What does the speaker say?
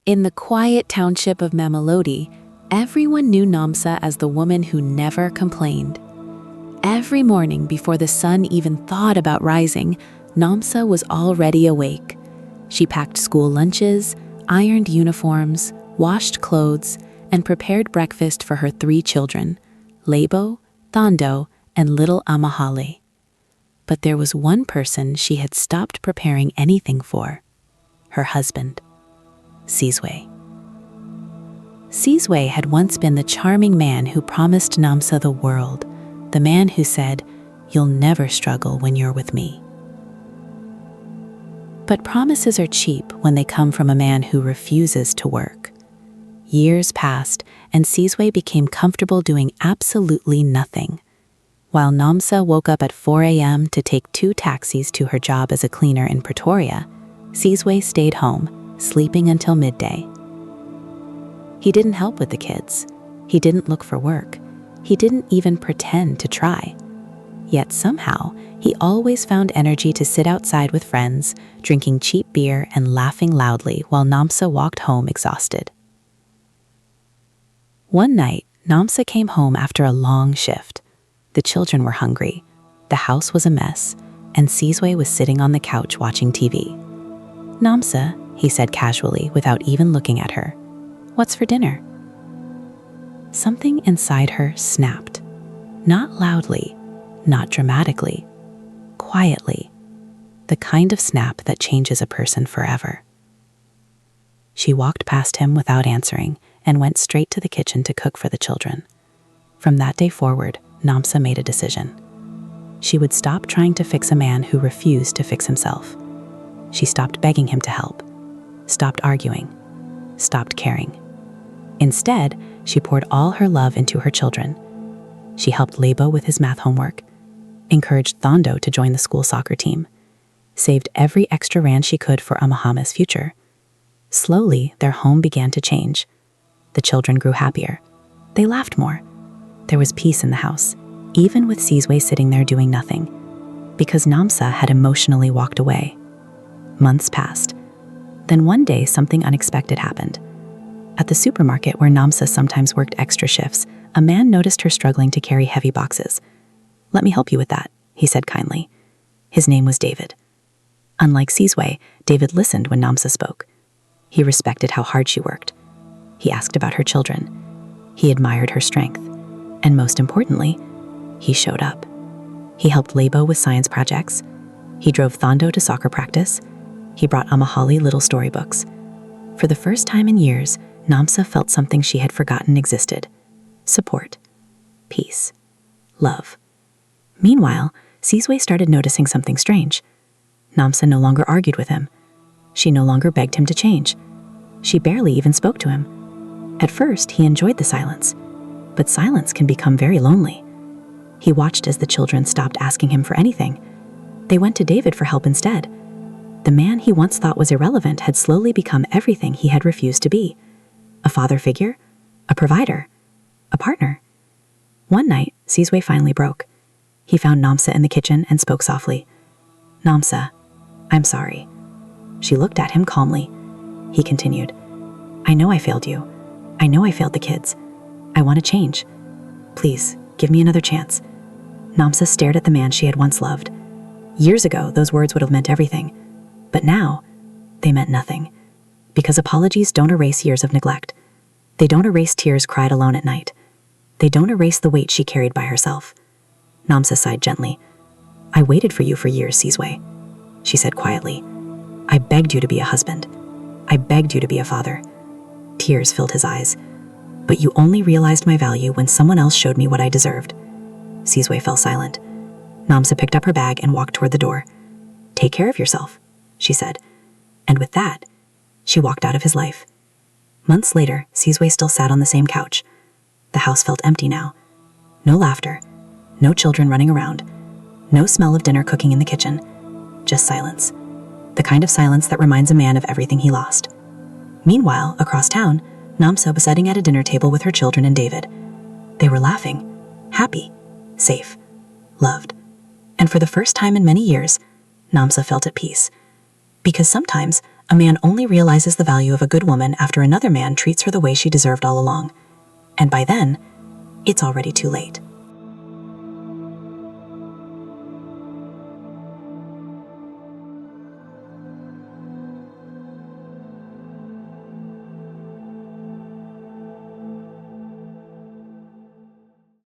In the quiet township of Mamelodi, everyone knew Namsa as the woman who never complained. Every morning before the sun even thought about rising, Namsa was already awake. She packed school lunches, ironed uniforms, washed clothes, and prepared breakfast for her 3 children, Lebo, Thando, and little Amahale. But there was one person she had stopped preparing anything for: her husband, Sizwe. Sizwe had once been the charming man who promised Namsa the world, the man who said, "You'll never struggle when you're with me." But promises are cheap when they come from a man who refuses to work. Years passed, and Sizwe became comfortable doing absolutely nothing. While Namsa woke up at 4 a.m. to take 2 taxis to her job as a cleaner in Pretoria, Sizwe stayed home, sleeping until midday. He didn't help with the kids. He didn't look for work. He didn't even pretend to try. Yet somehow, he always found energy to sit outside with friends, drinking cheap beer and laughing loudly while Namsa walked home exhausted. One night, Namsa came home after a long shift. The children were hungry, the house was a mess, and Sizwe was sitting on the couch watching TV. "Namsa," he said casually without even looking at her, "what's for dinner?" Something inside her snapped. Not loudly, not dramatically, quietly. The kind of snap that changes a person forever. She walked past him without answering and went straight to the kitchen to cook for the children. From that day forward, Namsa made a decision. She would stop trying to fix a man who refused to fix himself. She stopped begging him to help, stopped arguing, stopped caring. Instead, she poured all her love into her children. She helped Lebo with his math homework, encouraged Thando to join the school soccer team, saved every extra rand she could for Amahama's future. Slowly, their home began to change. The children grew happier. They laughed more. There was peace in the house, even with Sizwe sitting there doing nothing, because Namsa had emotionally walked away. Months passed. Then one day, something unexpected happened. At the supermarket where Namsa sometimes worked extra shifts, a man noticed her struggling to carry heavy boxes. "Let me help you with that," he said kindly. His name was David. Unlike Sizwe, David listened when Namsa spoke. He respected how hard she worked. He asked about her children. He admired her strength. And most importantly, he showed up. He helped Lebo with science projects. He drove Thando to soccer practice. He brought Amahale little storybooks. For the first time in years, Namsa felt something she had forgotten existed: support, peace, love. Meanwhile, Sizwe started noticing something strange. Namsa no longer argued with him. She no longer begged him to change. She barely even spoke to him. At first, he enjoyed the silence, but silence can become very lonely. He watched as the children stopped asking him for anything. They went to David for help instead. The man he once thought was irrelevant had slowly become everything he had refused to be: a father figure, a provider, a partner. One night, Sizwe finally broke. He found Namsa in the kitchen and spoke softly. "Namsa, I'm sorry." She looked at him calmly. He continued, "I know I failed you. I know I failed the kids. I want to change. Please, give me another chance." Namsa stared at the man she had once loved. Years ago, those words would have meant everything. But now, they meant nothing. Because apologies don't erase years of neglect. They don't erase tears cried alone at night. They don't erase the weight she carried by herself. Namsa sighed gently. "I waited for you for years, Sizwe," she said quietly. "I begged you to be a husband. I begged you to be a father." Tears filled his eyes. "But you only realized my value when someone else showed me what I deserved." Sizwe fell silent. Namsa picked up her bag and walked toward the door. "Take care of yourself," she said. And with that, she walked out of his life. Months later, Sizwe still sat on the same couch. The house felt empty now. No laughter, no children running around, no smell of dinner cooking in the kitchen, just silence. The kind of silence that reminds a man of everything he lost. Meanwhile, across town, Namsa was sitting at a dinner table with her children and David. They were laughing, happy, safe, loved. And for the first time in many years, Namsa felt at peace. Because sometimes, A man only realizes the value of a good woman after another man treats her the way she deserved all along. And by then, it's already too late.